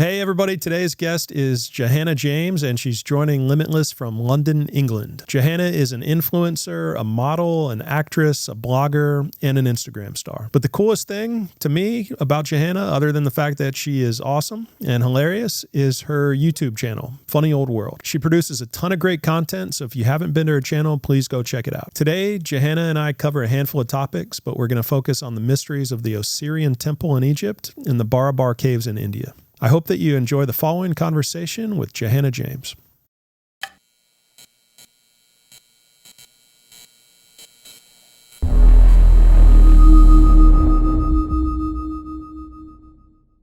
Hey everybody, today's guest is Jahannah James, and she's joining Limitless from London, England. Jahannah is an influencer, a model, an actress, a blogger, and an Instagram star. But the coolest thing to me about Jahannah, other than the fact that she is awesome and hilarious, is her YouTube channel, Funny Old World. She produces a ton of great content, so if you haven't been to her channel, please go check it out. Today, Jahannah and I cover a handful of topics, but we're going to focus on the mysteries of the Osireion Temple in Egypt and the Barabar Caves in India. I hope that you enjoy the following conversation with Jahannah James.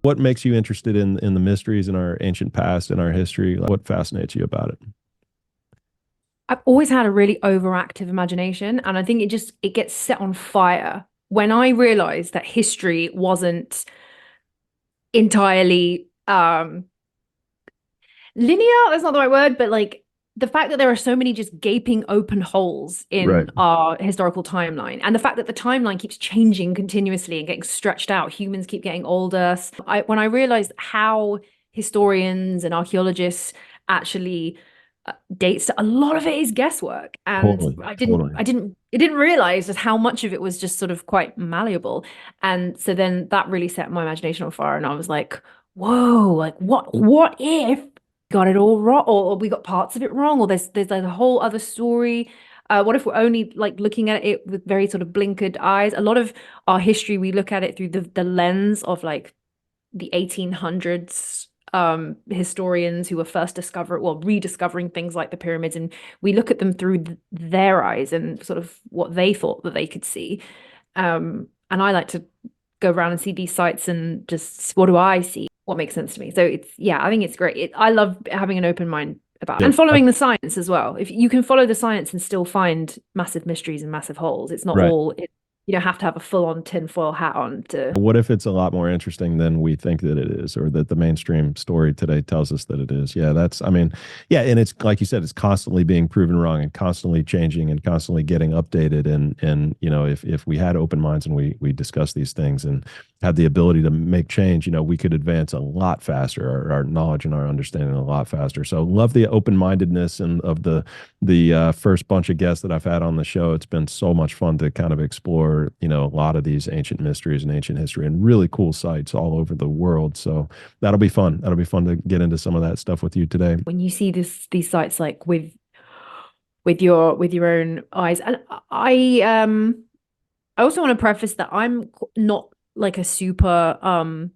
What makes you interested in the mysteries in our ancient past and our history? What fascinates you about it? I've always had a really overactive imagination, and I think it gets set on fire when I realized that history wasn't entirely linear. That's not the right word, but like the fact that there are so many just gaping open holes Right. in our historical timeline, and the fact that the timeline keeps changing continuously and getting stretched out. Humans keep getting older. When I realized how historians and archaeologists actually dates, a lot of it is guesswork, and Totally. I didn't Totally. I didn't I didn't realize just how much of it was just sort of quite malleable. And so then that really set my imagination on fire, and I was like, whoa, like what if got it all wrong, or we got parts of it wrong, or there's like a whole other story. What if we're only like looking at it with very sort of blinkered eyes? A lot of our history, we look at it through the lens of like the 1800s historians who were first rediscovering things like the pyramids, and we look at them through their eyes and sort of what they thought that they could see. And I like to go around and see these sites and just, what do I see, what makes sense to me. So it's, yeah, I think it's great. I love having an open mind about it, Yep. and following the science as well. If you can follow the science and still find massive mysteries and massive holes, it's not Right. all you don't have to have a full-on tinfoil hat on to. What if it's a lot more interesting than we think that it is, or that the mainstream story today tells us that it is? Yeah, I mean, yeah, and it's like you said, it's constantly being proven wrong and constantly changing and constantly getting updated. And if we had open minds and we discuss these things and had the ability to make change, we could advance a lot faster, our knowledge and our understanding a lot faster. So love the open-mindedness and of the first bunch of guests that I've had on the show. It's been so much fun to kind of explore, a lot of these ancient mysteries and ancient history and really cool sites all over the world. So that'll be fun. That'll be fun to get into some of that stuff with you today. When you see these sites like with your own eyes. And I also want to preface that I'm not like a super I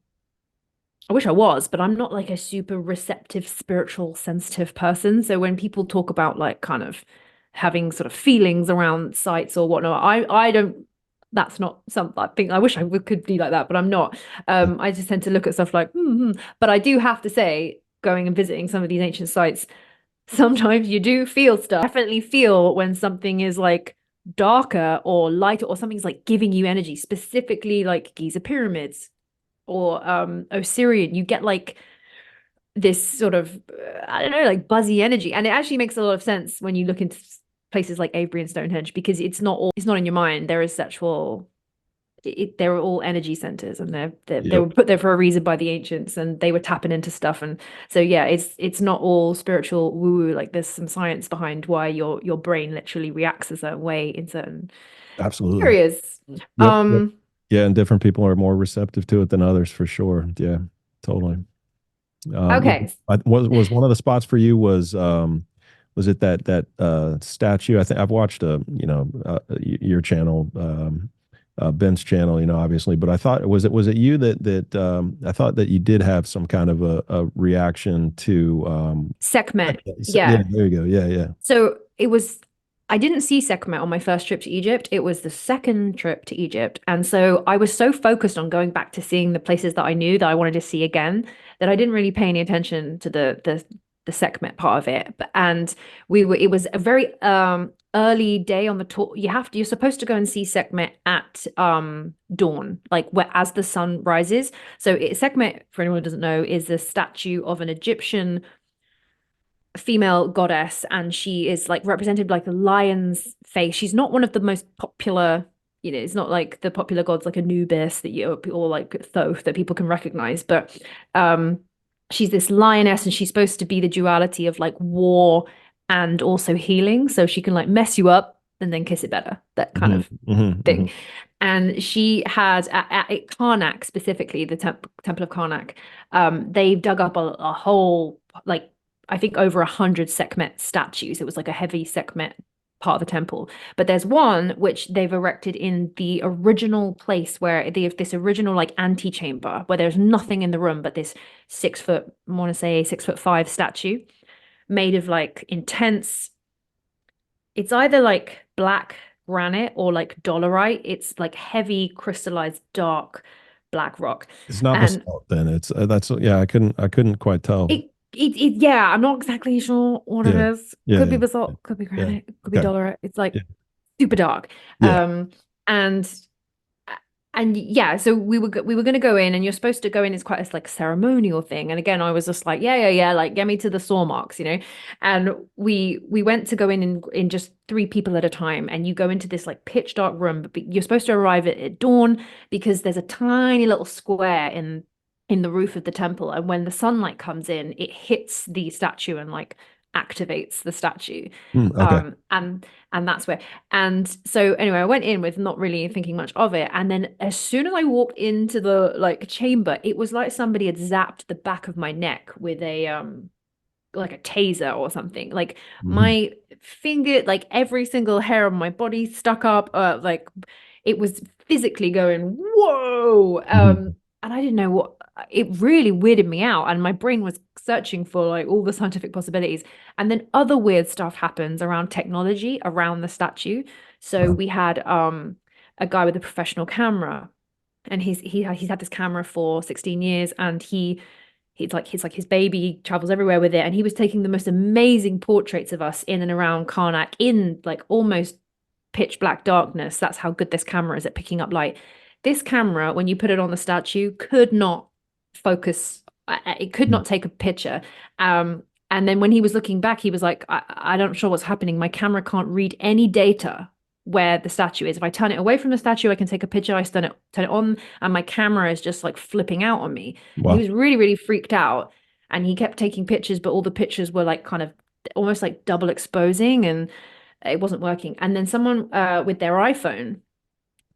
wish I was, but I'm not like a super receptive, spiritual, sensitive person. So when people talk about like kind of having sort of feelings around sites or whatnot, I don't, that's not something I wish could be like that, but I'm not. I just tend to look at stuff like, But I do have to say, going and visiting some of these ancient sites, sometimes you do feel stuff. Definitely feel when something is like darker or lighter, or something's like giving you energy, specifically like Giza pyramids or Osirian. You get like this sort of I don't know, like buzzy energy, and it actually makes a lot of sense when you look into places like Avebury and Stonehenge, because it's not in your mind. There is actual they're all energy centers, and they Yep. were put there for a reason by the ancients, and they were tapping into stuff. And so yeah, it's not all spiritual woo woo. Like there's some science behind why your brain literally reacts a certain way in certain Absolutely. areas. Yep. Yep. um Yeah, and different people are more receptive to it than others for sure. Yeah, totally. Yeah, okay. was one of the spots for you was it that statue? I think I've watched your channel, Ben's channel, obviously, but I thought was it you that I thought that you did have some kind of a reaction to Sekhmet. yeah, Yeah. there you go. Yeah, yeah. So it was, I didn't see Sekhmet on my first trip to Egypt. It was the second trip to Egypt. And so I was so focused on going back to seeing the places that I knew that I wanted to see again, that I didn't really pay any attention to the Sekhmet part of it. And it was a very early day on the tour. You're supposed to go and see Sekhmet at dawn, like where as the sun rises. So Sekhmet, for anyone who doesn't know, is a statue of an Egyptian female goddess, and she is like represented like a lion's face. She's not one of the most popular, it's not like the popular gods like Anubis that you or like Thoth that people can recognize, but um she's this lioness, and she's supposed to be the duality of like war and also healing. So she can like mess you up and then kiss it better, that kind Hmm. of Hmm. thing. Hmm. And she had at Karnak specifically, the Temple of Karnak, they dug up a whole like I think over 100 Sekhmet statues. It was like a heavy Sekhmet part of the temple. But there's one which they've erected in the original place where they have this original like antechamber where there's nothing in the room but this 6 foot, I want to say 6'5" statue made of like intense, it's either like black granite or like dolerite. It's like heavy crystallized dark black rock. It's not And basalt then. It's that's yeah, I couldn't quite tell. yeah, I'm not exactly sure what it Yeah. is. Yeah, Could be yeah. Yeah. basalt, could be Yeah. granite, could be Okay. dolerite. It's like Yeah. super dark. Yeah. And yeah, so we were going to go in, and you're supposed to go in as quite as like ceremonial thing. And again, I was just like, yeah, yeah, yeah, like get me to the saw marks, you know. And we went to go in just three people at a time, and you go into this like pitch dark room, but you're supposed to arrive at dawn because there's a tiny little square in the roof of the temple, and when the sunlight comes in, it hits the statue and like activates the statue. Okay. And that's where, and so anyway, I went in with not really thinking much of it. And then as soon as I walked into the like chamber, it was like somebody had zapped the back of my neck with a like a taser or something. Like Hmm. my finger, like every single hair on my body stuck up. Like it was physically going, whoa. Hmm. And I didn't know what, it really weirded me out. And my brain was searching for like all the scientific possibilities. And then other weird stuff happens around technology, around the statue. So we had a guy with a professional camera, and he's had this camera for 16 years, and he's like his baby travels everywhere with it, and he was taking the most amazing portraits of us in and around Karnak in like almost pitch black darkness. That's how good this camera is at picking up light. This camera, when you put it on the statue, could not focus. It could not take a picture. And then when he was looking back, he was like, I don't sure what's happening. My camera can't read any data where the statue is. If I turn it away from the statue, I can take a picture. I turn it on, and my camera is just like flipping out on me. And he Wow. was really, really freaked out. And he kept taking pictures, but all the pictures were like kind of almost like double exposing, and it wasn't working. And then someone with their iPhone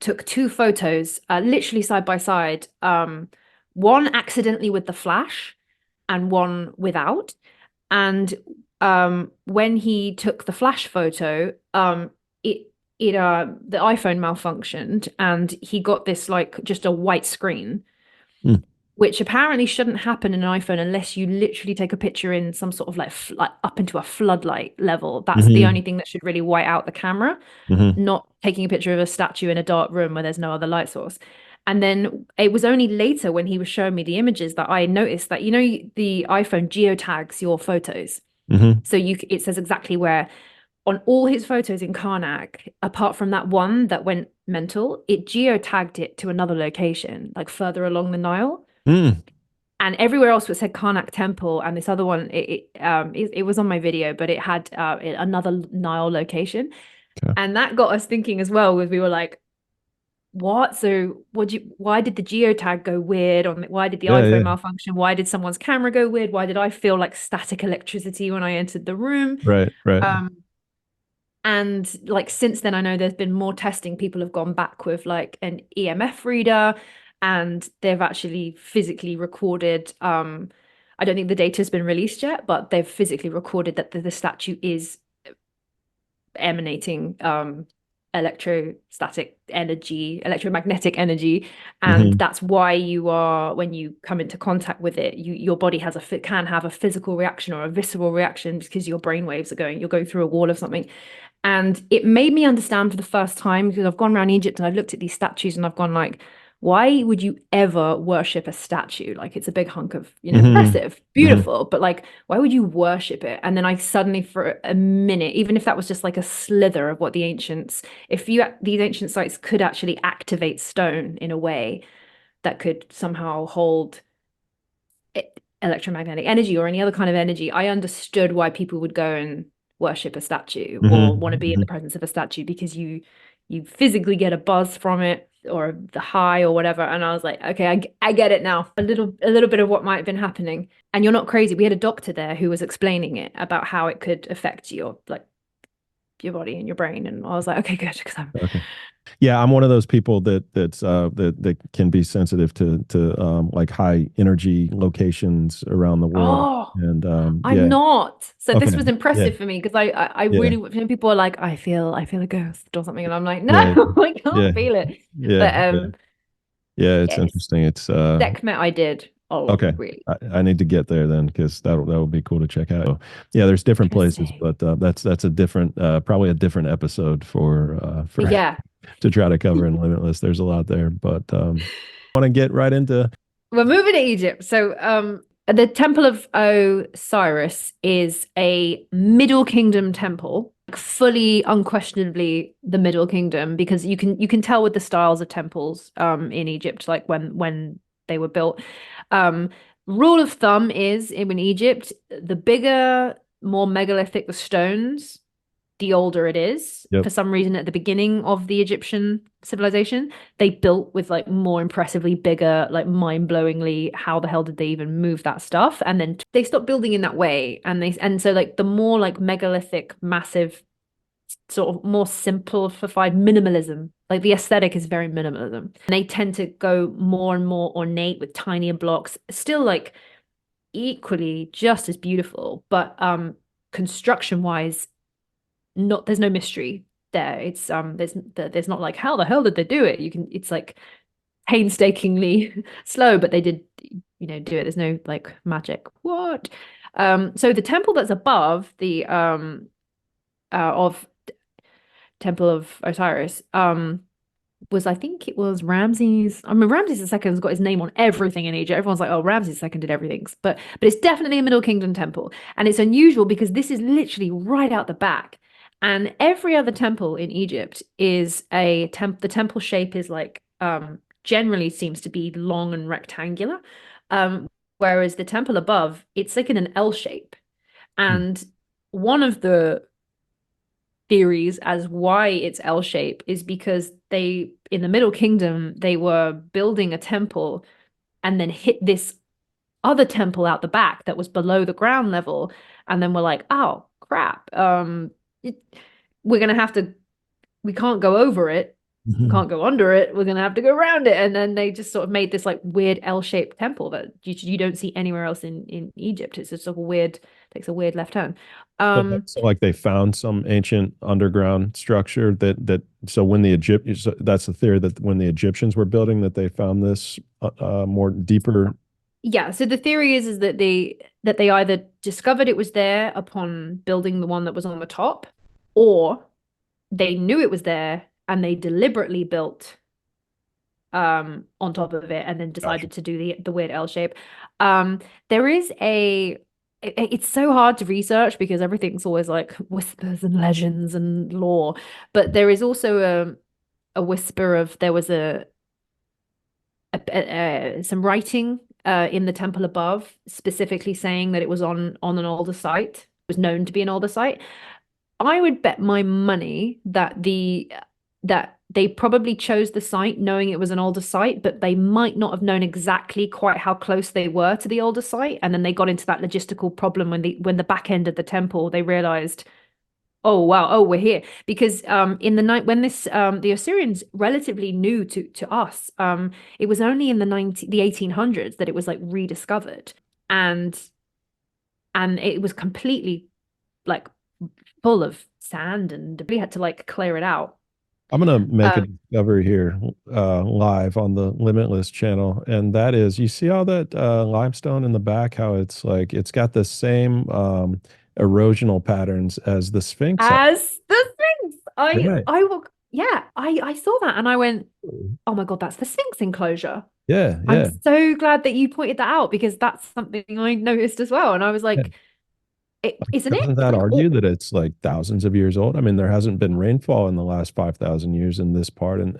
took two photos, literally side by side. One accidentally with the flash, and one without. And when he took the flash photo, it the iPhone malfunctioned, and he got this like just a white screen, Mm. which apparently shouldn't happen in an iPhone unless you literally take a picture in some sort of like up into a floodlight level. That's the Hmm. only thing that should really white out the camera, Hmm. not taking a picture of a statue in a dark room where there's no other light source. And then it was only later when he was showing me the images that I noticed that, you know, the iPhone geotags your photos. Hmm. So it says exactly where on all his photos in Karnak, apart from that one that went mental, it geotagged it to another location, like further along the Nile. Mm. And everywhere else it said Karnak Temple, and this other one, it was on my video, but it had another Nile location. Okay. And that got us thinking as well, because we were like, what? So why did the geotag go weird why did the Yeah, iPhone yeah. malfunction? Why did someone's camera go weird? Why did I feel like static electricity when I entered the room? Right, right. Um, and like since then, I know there's been more testing. People have gone back with like an EMF reader, and they've actually physically recorded. I don't think the data has been released yet, but they've physically recorded that the statue is emanating electrostatic energy, electromagnetic energy. And Hmm. that's why when you come into contact with it, your body can have a physical reaction or a visceral reaction because your brain waves you're going through a wall of something. And it made me understand for the first time, because I've gone around Egypt and I've looked at these statues and I've gone like, why would you ever worship a statue? Like it's a big hunk of, Hmm. impressive, Hmm. beautiful, but like, why would you worship it? And then I suddenly, for a minute, even if that was just like a slither of what these ancient sites could actually activate stone in a way that could somehow hold electromagnetic energy or any other kind of energy, I understood why people would go and worship a statue or want to be in Hmm. the presence of a statue, because you physically get a buzz from it. or the high or whatever. And I was like, okay, I get it now. A little bit of what might have been happening. And you're not crazy. We had a doctor there who was explaining it about how it could affect your like your body and your brain. And I was like, okay, good, because I'm Okay. Yeah, I'm one of those people that can be sensitive to like high energy locations around the world. oh, And I'm yeah. not. So Okay. this was Yeah. impressive for me because I Yeah. really when people are like, I feel a ghost or something, and I'm like, no, Yeah. I Yeah. can't feel it. Yeah. But Yeah. Yeah, it's yes, interesting. It's Sekhmet I did a lot, okay. really I need to get there then because that would be cool to check out. So, yeah, there's different places, interesting. but that's a different probably a different episode for Yeah. to try to cover in Limitless. There's a lot there, but want to get right into We're moving to Egypt. So, the Temple of Osiris is a Middle Kingdom temple, fully, unquestionably the Middle Kingdom, because you can tell with the styles of temples in Egypt, like when they were built. Um, Rule of thumb is in Egypt, the bigger, more megalithic the stones, the older it is. yep. For some reason, at the beginning of the Egyptian civilization, they built with like more impressively bigger, like mind-blowingly, how the hell did they even move that stuff? And then they stopped building in that way. And so like the more like megalithic, massive, sort of more simplified minimalism. Like the aesthetic is very minimalism. And they tend to go more and more ornate with tinier blocks, still like equally just as beautiful, but construction wise not there's no mystery there. It's there's not like how the hell did they do it? It's like painstakingly slow, but they did do it. There's no like magic. What? So the temple that's above the of Temple of Osiris was I think it was Ramses. I mean Ramses II has got his name on everything in Egypt. Everyone's like, oh, Ramses II did everything. But it's definitely a Middle Kingdom temple. And it's unusual because this is literally right out the back. And every other temple in Egypt is the temple shape is like generally seems to be long and rectangular. Um, Whereas the temple above, it's like in an L shape. Hmm. And one of the theories as why it's L shape is because they in the Middle Kingdom they were building a temple and then hit this other temple out the back that was below the ground level and then we're like, oh crap, it, we're gonna have to we can't go over it, we Mhm. can't go under it, we're gonna have to go around it. And then they just sort of made this like weird L-shaped temple that you don't see anywhere else in Egypt. It's just like a weird takes a weird left turn. um So like they found some ancient underground structure so when the Egypt so that's the theory that when the Egyptians were building that they found this more deeper. Yeah, so the theory is that they either discovered it was there upon building the one that was on the top, or they knew it was there and they deliberately built on top of it and then Gotcha. decided to do the weird L shape. There is it's so hard to research because everything's always like whispers and legends and lore, but there is also a whisper of there was some writing in the temple above, specifically saying that it was on an older site. It was known to be an older site. I would bet my money that they probably chose the site knowing it was an older site, but they might not have known exactly quite how close they were to the older site. And then they got into that logistical problem when the back end of the temple, they realized, oh wow, oh we're here. Because in the night when this the Assyrians relatively new to us, it was only in the 1800s that it was like rediscovered. And it was completely like full of sand and we had to like clear it out. I'm gonna make a Um, discovery here live on the Limitless channel, and that is you see all that limestone in the back, how it's like it's got the same erosional patterns as the Sphinx. as the Sphinx, Right. I saw that and I went, oh my God, that's the Sphinx enclosure. Yeah, I'm yeah. so glad that you pointed that out because that's something I noticed as well. And I was Yeah. like, isn't it? Doesn't that Like, argue that it's like thousands of years old? I mean, there hasn't been rainfall in the last 5,000 years in this part, and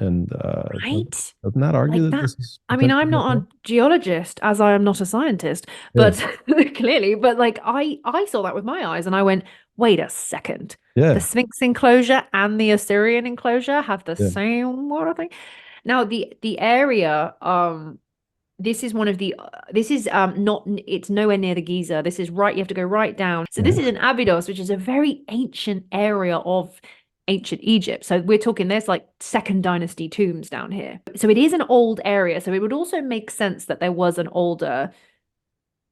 right? doesn't that argue Like that that. this is I mean, potentially I'm not a volcanic? geologist, as I am not a scientist, Yeah, but clearly, but like I saw that with my eyes and I went, wait a second. The yeah, Sphinx enclosure and the Assyrian enclosure have the yeah. same water thing. Now the area, this is one of the this is not it's nowhere near the Giza. This is right, you have to go right down. So this is in Abydos, which is a very ancient area of ancient Egypt. So we're talking there's like second dynasty tombs down here. So it is an old area. So it would also make sense that there was an older,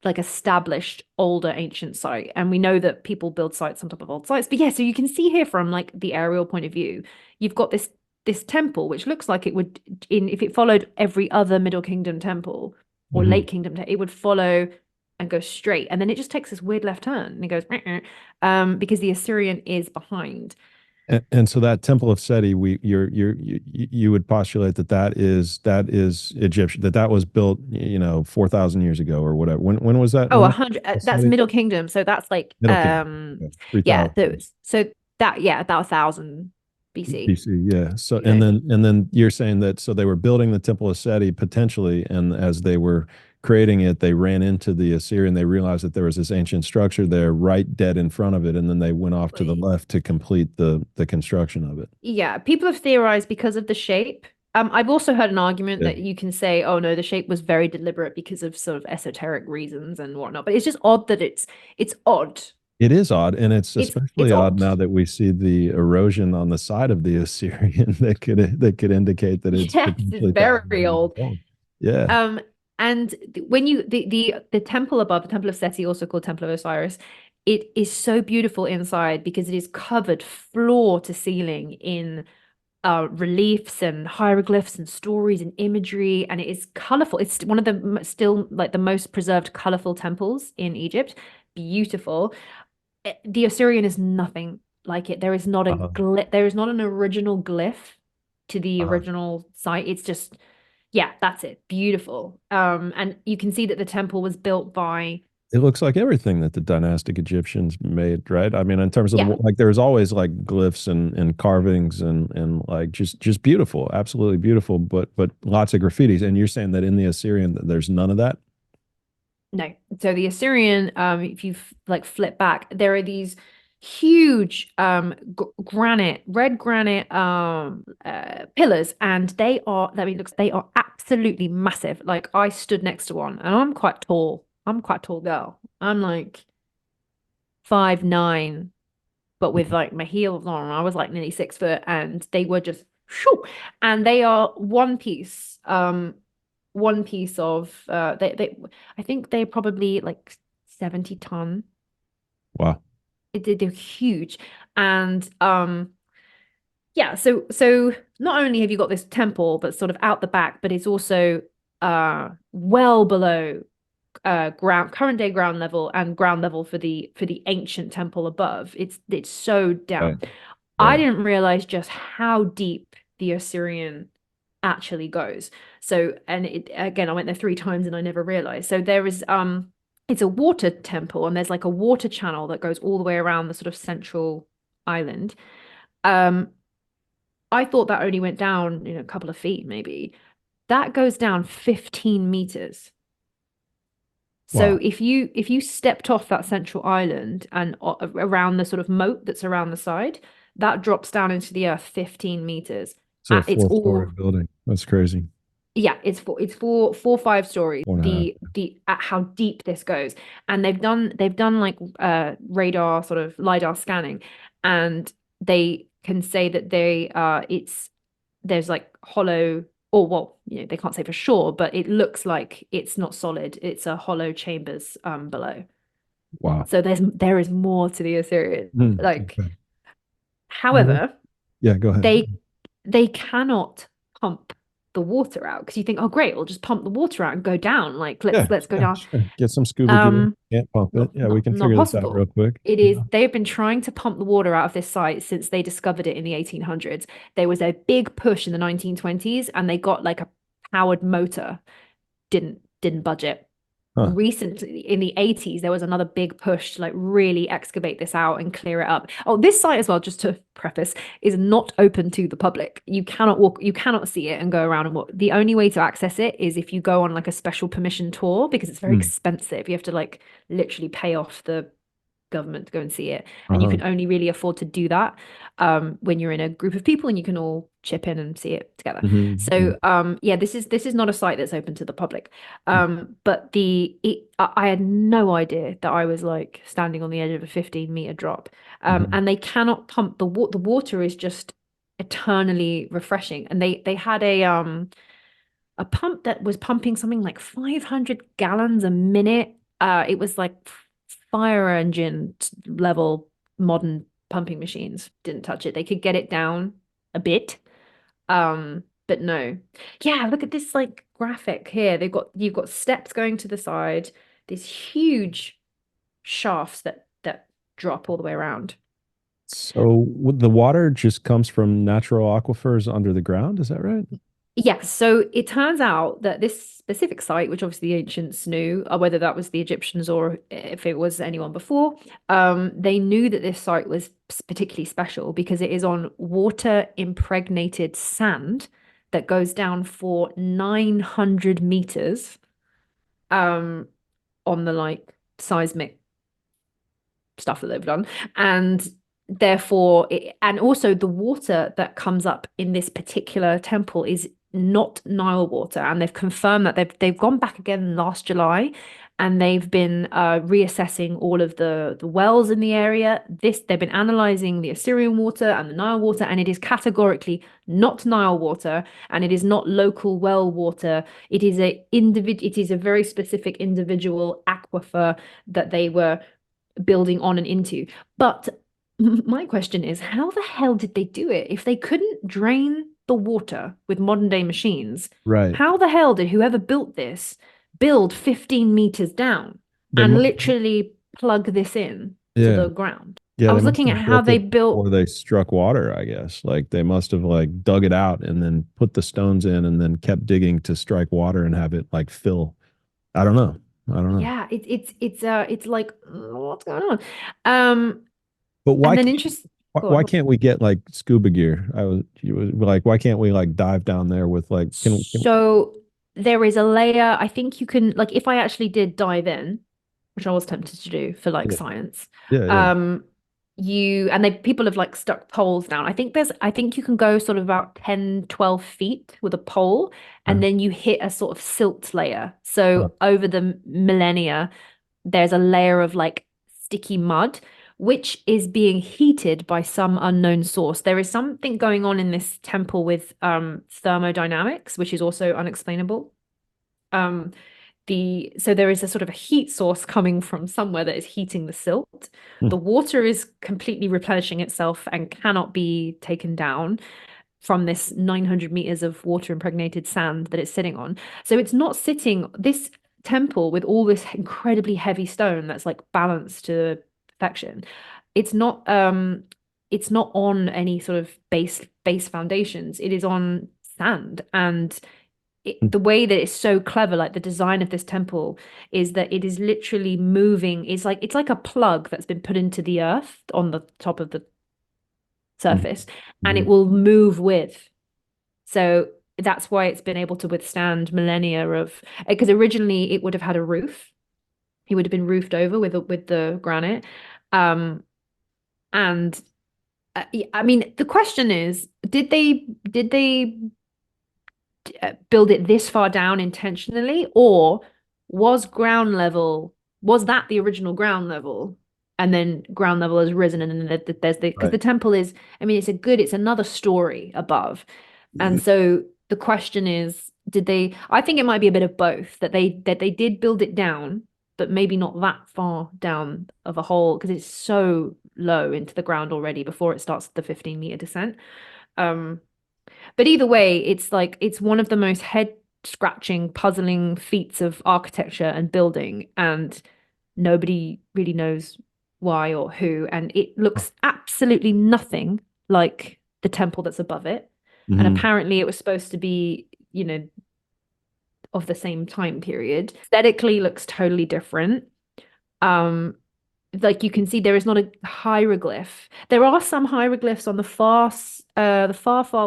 like established older ancient site. And we know that people build sites on top of old sites. But yeah, so you can see here from like the aerial point of view, you've got this temple, which looks like it would, in if it followed every other Middle Kingdom temple or Mhm. Late Kingdom, it would follow and go straight. And then it just takes this weird left turn and it goes, because the Assyrian is behind. And so that Temple of Seti, you would postulate that that is Egyptian, that was built, 4,000 years ago or whatever. When was that? Oh, When a was hundred. That's Seti? Middle Kingdom. So that's like, Middle Kingdom. Okay. yeah. 3,000 So that, yeah, about 1,000 BC. BC. Yeah. So You know, and then you're saying that so they were building the Temple of Seti potentially, and as they were creating it, they ran into the Assyrian. They realized that there was this ancient structure there, right dead in front of it, and then they went off to the left to complete the construction of it. yeah. People have theorized because of the shape. I've also heard an argument Yeah. that you can say, oh no, the shape was very deliberate because of sort of esoteric reasons and whatnot. But it's just odd that it's odd. It is odd, and it's It's especially odd odd. now that we see the erosion on the side of the Assyrian that could indicate that it's Yes, it's potentially thousands of very years old. old. Yeah. Um, and when you the temple above, the Temple of Seti, also called Temple of Osiris, it is so beautiful inside because it is covered floor to ceiling in reliefs and hieroglyphs and stories and imagery, and it is colorful. It's one of the still like the most preserved colorful temples in Egypt. Beautiful. The Assyrian is nothing like it. There is not a Uh-huh. there is not an original glyph to the Uh-huh. original site. It's just, yeah, that's it. Beautiful. And you can see that the temple was built by, It looks like everything that the dynastic Egyptians made, right? I mean, in terms of yeah, like there's always like glyphs and carvings and like just beautiful, absolutely beautiful, but lots of graffitis. And you're saying that in the Assyrian there's none of that? no. So the Assyrian, if you like flip back, there are these huge granite, red granite pillars, and they are, I mean, looks they are absolutely massive. Like I stood next to one, and I'm quite tall. I'm quite a tall girl. I'm like 5'9", but with like my heels on. I was like nearly 6 foot, and they were just shoo, and they are one piece of they I think they're probably like 70 ton. Wow. They're huge, and yeah. So not only have you got this temple, but sort of out the back, but it's also well below ground current day ground level and ground level for the ancient temple above. It's so Right. down. I Right. didn't realize just how deep the Assyrian actually goes. So, and it again, I went there 3 times and I never realized. So there is it's a water temple, and there's like a water channel that goes all the way around the sort of central island. Um, I thought that only went down, a couple of feet maybe. That goes down 15 meters. So Wow. if you stepped off that central island and around the sort of moat that's around the side, that drops down into the earth 15 meters. So a It's four-story all, building. That's crazy. yeah, it's four 5 stories. 4.5. The at how deep this goes, and they've done like radar sort of lidar scanning, and they can say that it's there's like hollow, or well, they can't say for sure, but it looks like it's not solid. It's a hollow chambers below. Wow. So there is more to the Assyrian. Like, Okay. Mhm. however, Yeah, go ahead. they they cannot pump the water out because you think, oh great, we'll just pump the water out and go down. Like Yeah, let's go yeah, down. sure. Get some scuba gear. Um, Can't pump it. not Yeah, we not can not figure this out real possible. quick. It is, Yeah. they have been trying to pump the water out of this site since they discovered it in the 1800s. There was a big push in the 1920s, and they got like a powered motor. Didn't budget. Huh. Recently in the 80s, there was another big push to like really excavate this out and clear it up. Oh, this site as well, just to preface, is not open to the public. You cannot see it and go around and walk. The only way to access it is if you go on like a special permission tour, because it's very Hmm. expensive. You have to like literally pay off the government to go and see it. And you Uh-huh. can only really afford to do that when you're in a group of people and you can all chip in and see it together. Hmm. So yeah, this is not a site that's open to the public. But I had no idea that I was like standing on the edge of a 15-meter drop. Hmm. And they cannot pump the water is just eternally refreshing. And they had a pump that was pumping something like 500 gallons a minute. It was like fire engine level modern pumping machines. Didn't touch it. They could get it down a bit. But no. Yeah, look at this like graphic here. You've got steps going to the side, these huge shafts that drop all the way around. So the water just comes from natural aquifers under the ground, is that right? Yes, so it turns out that this specific site, which obviously the ancients knew, whether that was the Egyptians or if it was anyone before, they knew that this site was particularly special because it is on water impregnated sand that goes down for 900 meters on the like seismic stuff that they've done. And therefore, and also the water that comes up in this particular temple is not Nile water. And they've confirmed that they've gone back again last July and they've been reassessing all of the wells in the area. They've been analyzing the Osireion water and the Nile water, and it is categorically not Nile water, and it is not local well water. It is a very specific individual aquifer that they were building on and into. But my question is, how the hell did they do it? If they couldn't drain the water with modern day machines, Right. how the hell did whoever built this build 15 meters down They and must, literally plug this in to yeah. the ground? Yeah, I they was must looking at have how built they it built. before they struck water, I guess. Like they must have like dug it out and then put the stones in and then kept digging to strike water and have it like fill. I don't know. I don't know. Yeah, it's like what's going on? Um, But and then interest. Go why on. can't we get like scuba gear? You was like, why can't we like dive down there with like can So there is a layer. I think you can like if I actually did dive in, which I was tempted to do for like yeah, science. yeah, yeah. Um, and they people have like stuck poles down. I think you can go sort of about 10, 12 feet with a pole, and Okay. then you hit a sort of silt layer. Huh. So over the millennia, there's a layer of like sticky mud, which is being heated by some unknown source. There is something going on in this temple with thermodynamics, which is also unexplainable. Um, so there is a sort of a heat source coming from somewhere that is heating the silt. Hmm. The water is completely replenishing itself and cannot be taken down from this 900 meters of water impregnated sand that it's sitting on. So it's not sitting this temple with all this incredibly heavy stone that's like balanced to perfection. It's not it's not on any sort of base foundations. It is on sand, and the way that it's so clever, like the design of this temple, is that it is literally moving. It's like a plug that's been put into the earth on the top of the surface, and it Mhm. will move with. So that's why it's been able to withstand millennia of because originally it would have had a roof. It would have been roofed over with the granite. And I mean, the question is, did they build it this far down intentionally, or was that the original ground level? And then ground level has risen, and then there's because Right. the temple is, I mean, it's another story above. And so the question is, I think it might be a bit of both, that they did build it down, but maybe not that far down of a hole because it's so low into the ground already before it starts the 15-meter descent. Um, but either way, it's like it's one of the most head scratching, puzzling feats of architecture and building, and nobody really knows why or who. And it looks absolutely nothing like the temple that's above it. And Hmm. apparently it was supposed to be, of the same time period. Aesthetically looks totally different. Um, like you can see there is not a hieroglyph. There are some hieroglyphs on the far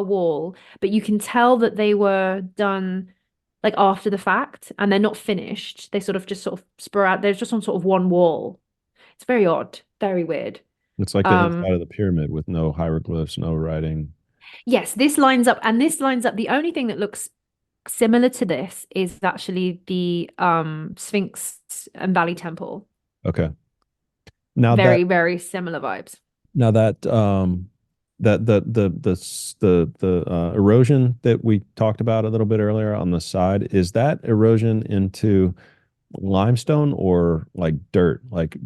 wall, but you can tell that they were done like after the fact and they're not finished. They sort of just sort of spur out. They're just on sort of one wall. It's very odd. Very weird. It's like the Um, inside of the pyramid with no hieroglyphs, no writing. yes, this lines up, and this lines up. The only thing that looks similar to this is actually the Sphinx and Valley Temple. Okay. Now that Very, very similar vibes. now that that the erosion that we talked about a little bit earlier on the side, is that erosion into limestone or like dirt? Like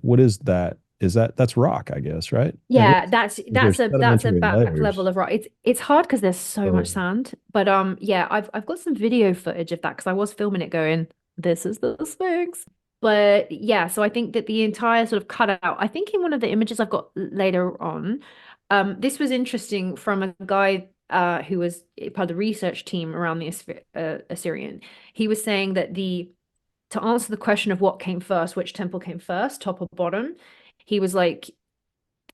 what is that? Is that's rock, I guess, right? And Yeah, there's that's a sedimentary back level layers. of rock. It's hard because there's so much So sand. But yeah, I've got some video footage of that because I was filming it going, this is the Sphinx. But yeah, so I think that the entire sort of cutout, I think in one of the images I've got later on, this was interesting from a guy who was part of the research team around the Assyrian. He was saying that the to answer the question of what came first, which temple came first, top or bottom, he was like,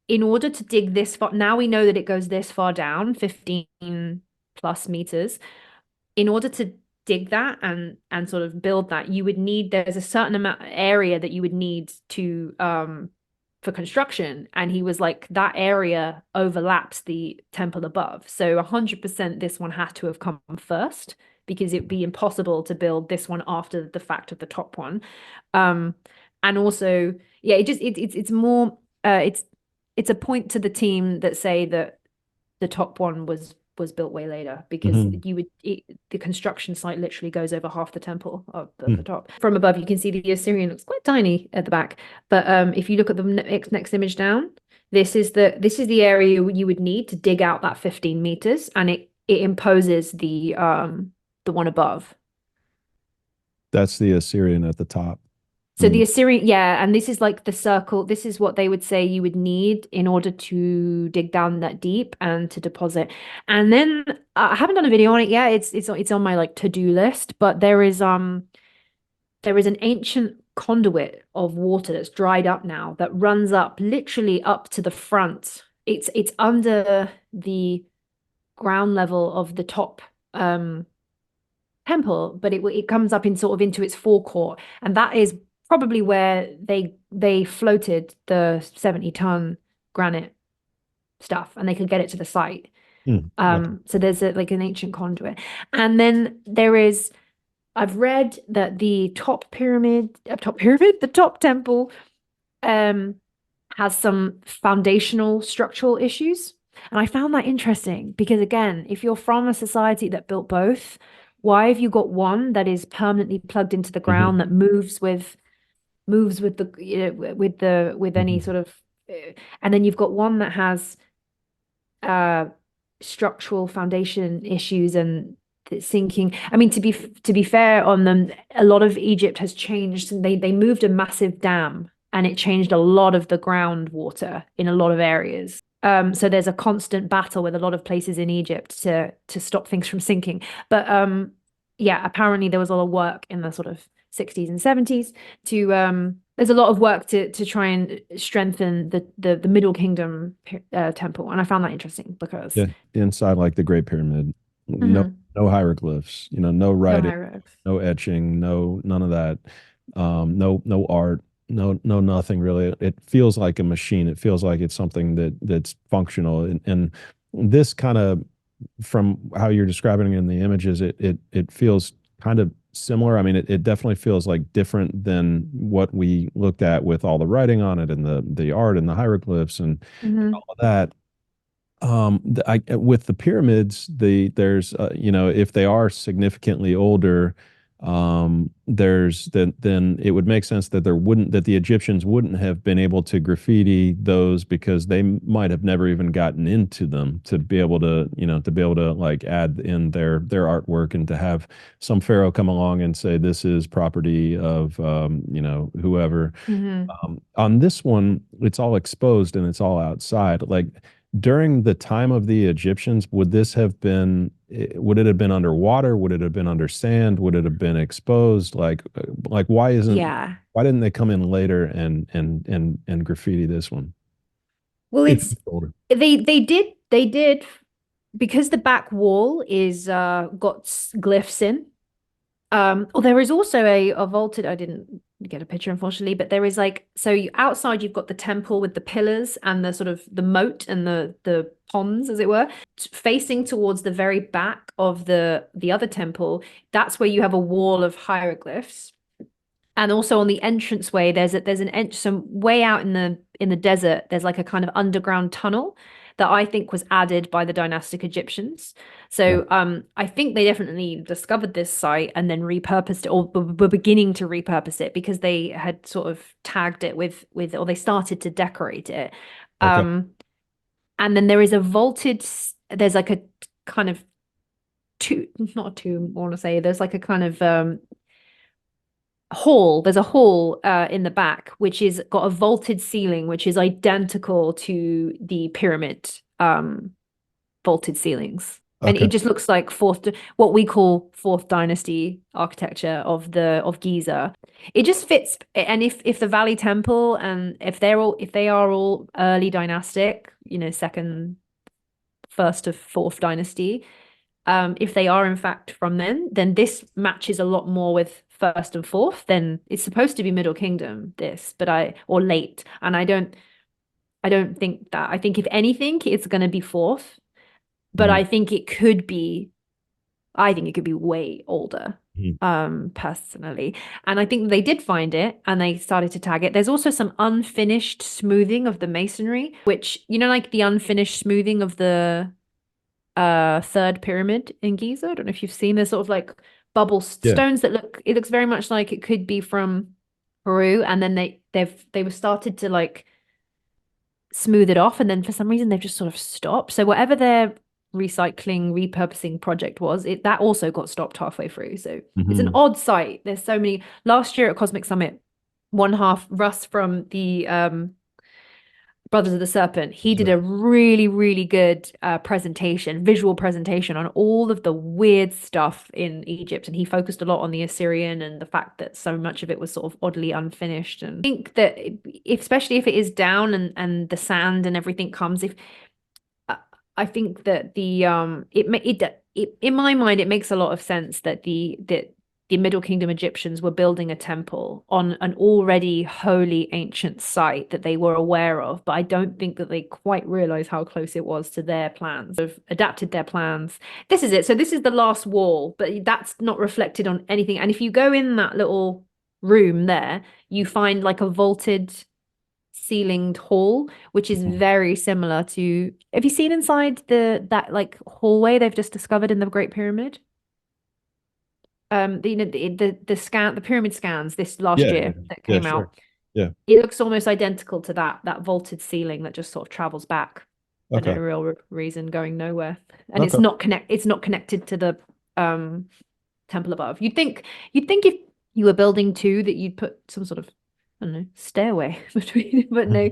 in order to dig this far, now we know that it goes this far down, 15 plus meters. In order to dig that and sort of build that, you would need there's a certain amount area that you would need to for construction. And he was like, that area overlaps the temple above. So 100% this one had to have come first because it'd be impossible to build this one after the fact of the top one. Um, and also, yeah, it's more it's a point to the team that say that the top one was built way later because mhm. the construction site literally goes over half the temple of the Hmm. top. From above, you can see the Assyrian looks quite tiny at the back, but if you look at the next image down, this is the area you would need to dig out that 15 meters, and it imposes the one above. That's the Assyrian at the top. So Mm. the Assyrian, yeah, and this is like the circle. This is what they would say you would need in order to dig down that deep and to deposit. And then I haven't done a video on it yet. It's on my like to-do list, but there is an ancient conduit of water that's dried up now that runs up literally up to the front. It's under the ground level of the top temple, but it comes up in sort of into its forecourt, and that is probably where they floated the 70-ton granite stuff, and they could get it to the site. Mm. Okay. So there's like an ancient conduit, and then there is. I've read that the top temple, um, has some foundational structural issues. And I found that interesting because, again, if you're from a society that built both, why have you got one that is permanently plugged into the Mhm. ground that moves with the with any Mhm. sort of, and then you've got one that has uh structural foundation issues and sinking. I mean, to be fair on them, a lot of Egypt has changed. They moved a massive dam and it changed a lot of the groundwater in a lot of areas. So there's a constant battle with a lot of places in Egypt to stop things from sinking. But yeah, apparently there was a lot of work in the sort of 60s and 70s to there's a lot of work to try and strengthen the Middle Kingdom temple, and I found that interesting because Yeah, inside like the Great Pyramid, no Mhm. no hieroglyphs, no No writing, hieroglyphs. no etching, no none of that, no art, no nothing really. It feels like a machine. It feels like it's something that's functional, and this kind of from how you're describing it in the images, it feels kind of similar. I mean, it definitely feels like different than what we looked at with all the writing on it and the art and the hieroglyphs and Hmm. all of that. With the pyramids, there's if they are significantly older, there's then it would make sense that the Egyptians wouldn't have been able to graffiti those because they might have never even gotten into them to be able to like add in their artwork and to have some pharaoh come along and say this is property of whoever. Hmm. On this one, it's all exposed and it's all outside. Like during the time of the Egyptians, would it have been underwater? Would it have been under sand? Would it have been exposed? Like Yeah. why didn't they come in later and graffiti this one? Well, If it's it's older. they did because the back wall is got glyphs in. Oh, there is also a vaulted. I didn't. get a picture, unfortunately, but there is like, so outside you've got the temple with the pillars and the sort of the moat and the ponds, as it were, facing towards the very back of the other temple. That's where you have a wall of hieroglyphs. And also on the entranceway, there's some way out in the desert. There's like a kind of underground tunnel that I think was added by the dynastic Egyptians. Yeah. So I think they definitely discovered this site and then repurposed it, or were beginning to repurpose it because they had sort of tagged it or they started to decorate it. Okay. Um, and then there is a vaulted. There's like a kind of tomb, not a tomb. I want to say there's like a kind of hall. There's a hall in the back which is got a vaulted ceiling which is identical to the pyramid vaulted ceilings, and Okay. it just looks like what we call fourth dynasty architecture of Giza. It just fits. And if the Valley Temple, and if they are all early dynastic, second, first to fourth dynasty, if they are in fact from then this matches a lot more with first and fourth. Then it's supposed to be Middle Kingdom, this, but or late, and I don't think that. I think if anything, it's going to be fourth, but Mhm. I think it could be way older, Mhm. personally. And I think they did find it and they started to tag it. There's also some unfinished smoothing of the masonry, which, like the unfinished smoothing of the third pyramid in Giza. I don't know if you've seen, there's sort of like bubble Yeah. stones that looks very much like it could be from Peru, and then they were started to like smooth it off, and then for some reason they've just sort of stopped. So whatever their recycling repurposing project was, that also got stopped halfway through. So it's an Hmm. odd site. There's so many. Last year at Cosmic Summit, one half Russ from the Brothers of the Serpent, he did a really, really good visual presentation on all of the weird stuff in Egypt. And he focused a lot on the Assyrian and the fact that so much of it was sort of oddly unfinished. And I think that, especially if it is down and the sand and everything comes, if I think that it in my mind it makes a lot of sense that the Middle Kingdom Egyptians were building a temple on an already holy ancient site that they were aware of, but I don't think that they quite realized how close it was to their plans. They've adapted their plans. This is it. So this is the last wall, but that's not reflected on anything. And if you go in that little room there, you find like a vaulted ceilinged hall, which is very similar to. Have you seen inside that like hallway they've just discovered in the Great Pyramid? The pyramid scans this last Yeah. Yeah. year that Yeah. came Sure. out. Yeah. It looks almost identical to that vaulted ceiling that just sort of travels back for no Okay. real reason, going nowhere, and Okay. it's not connected to the temple above. You'd think if you were building two that you'd put some sort of, I don't know, stairway between, but no.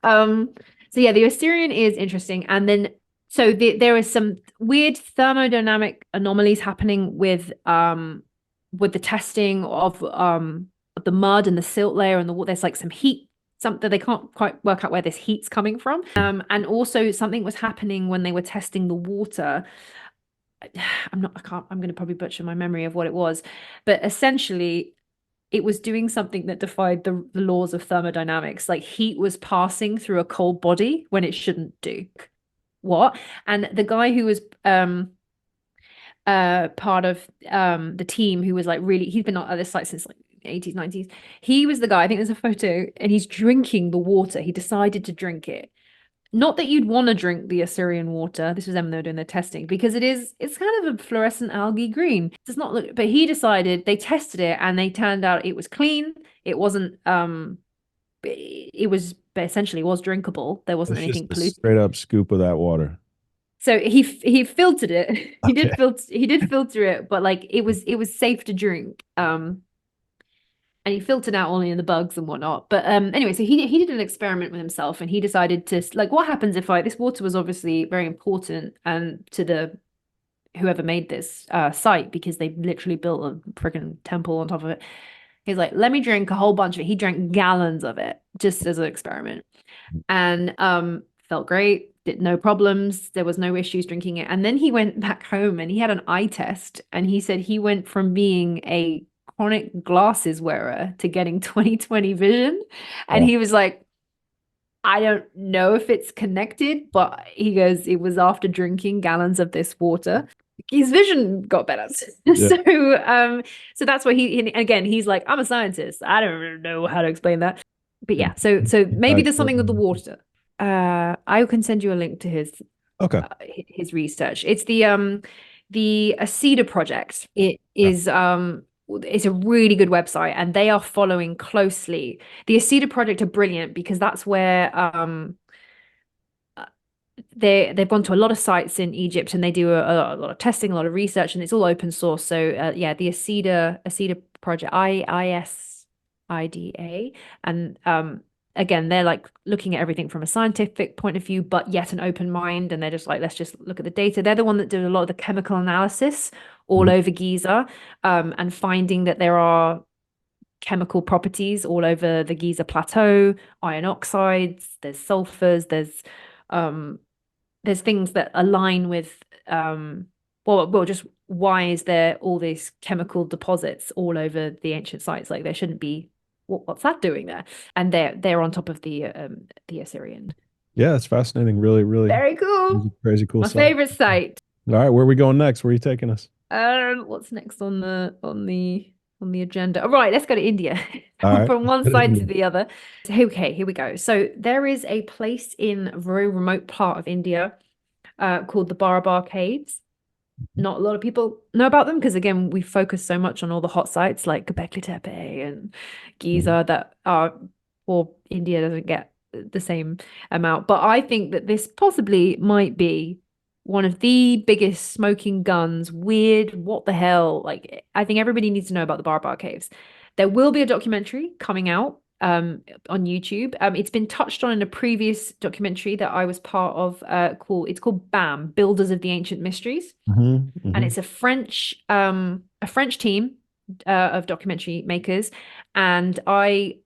Um, so yeah, the Osirian is interesting. And then so there is some weird thermodynamic anomalies happening with the testing of the mud and the silt layer and there's like some heat, something they can't quite work out where this heat's coming from. And also something was happening when they were testing the water. I'm gonna probably butcher my memory of what it was, but essentially it was doing something that defied the laws of thermodynamics. Like heat was passing through a cold body when it shouldn't do. What? And the guy who was part of the team, who was like really, he's been at this site since like 80s, 90s. He was the guy, I think there's a photo, and he's drinking the water. He decided to drink it. Not that you'd want to drink the Assyrian water. This was them, they were doing their testing, because it's kind of a fluorescent algae green. It does not look, but he decided, they tested it and they turned out it was clean. It wasn't it was essentially was drinkable. There wasn't It's just anything a polluted. straight up scoop of that water. So he filtered it. Okay. He did filter it, but like it was safe to drink. And he filtered out only in the bugs and whatnot. But anyway, so he did an experiment with himself, and he decided to, like, what happens if this water was obviously very important and to the whoever made this site, because they literally built a freaking temple on top of it. He's like, let me drink a whole bunch of it. He drank gallons of it just as an experiment, and felt great. Did no problems. There was no issues drinking it. And then he went back home and he had an eye test, and he said he went from being a chronic glasses wearer to getting 20/20 vision. And Oh, he was like, I don't know if it's connected, but he goes, it was after drinking gallons of this water. His vision got better. yeah. So that's why again, he's like, I'm a scientist. I don't really know how to explain that. But Yeah. yeah, so maybe Back there's to- something with the water. I can send you a link to Okay. his research. It's the Aceda project. It Yeah. is it's a really good website, and they are following closely. The Aceda project are brilliant because that's where they've gone to a lot of sites in Egypt, and they do a lot of testing, a lot of research, and it's all open source. So yeah, the Aceda project, ISIDA, and again, they're like looking at everything from a scientific point of view, but yet an open mind, and they're just like, let's just look at the data. They're the one that did a lot of the chemical analysis all Mhm. over Giza, and finding that there are chemical properties all over the Giza plateau, iron oxides, there's sulfurs, um there's things that align with well just why is there all these chemical deposits all over the ancient sites? Like there shouldn't be. What's that doing there? And they're on top of the Osireion. Yeah, it's fascinating. Really, really Very cool. crazy, crazy cool My stuff. favorite site. All right, where are we going next? Where are you taking us? What's next on the agenda? All right, let's go to India. All right. From one side to the other. Okay, here we go. So there is a place in a very remote part of India called the Barabar Caves. Not a lot of people know about them because again, we focus so much on all the hot sites like Göbekli Tepe and Mhm. Giza that are, or India doesn't get the same amount. But I think that this possibly might be one of the biggest smoking guns. Weird, what the hell? Like, I think everybody needs to know about the Barabar Caves. There will be a documentary coming out on YouTube. It's been touched on in a previous documentary that I was part of it's called BAM, Builders of the Ancient Mysteries, Mhm. and Mhm. it's a French team of documentary makers, and I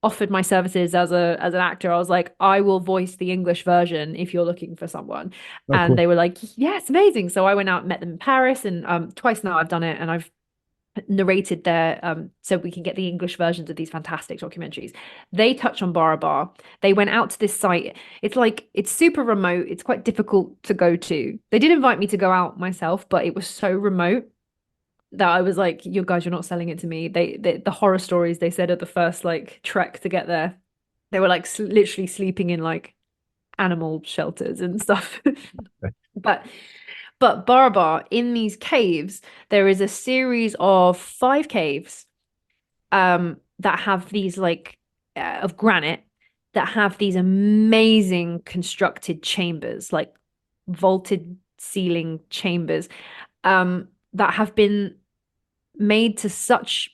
offered my services as an actor. I was like, I will voice the English version if you're looking for someone. Oh, And cool. they were like, yes, amazing. So I went out and met them in Paris, and twice now I've done it, and I've narrated there so we can get the English versions of these fantastic documentaries. They touch on Barabar. They went out to this site. It's like it's super remote. It's quite difficult to go to. They did invite me to go out myself, but it was so remote that I was like, you guys, you're not selling it to me. The horror stories they said at the first like trek to get there. They were like literally sleeping in like animal shelters and stuff. But Barabar, in these caves, there is a series of 5 caves that have these like of granite that have these amazing constructed chambers, like vaulted ceiling chambers, that have been made to such,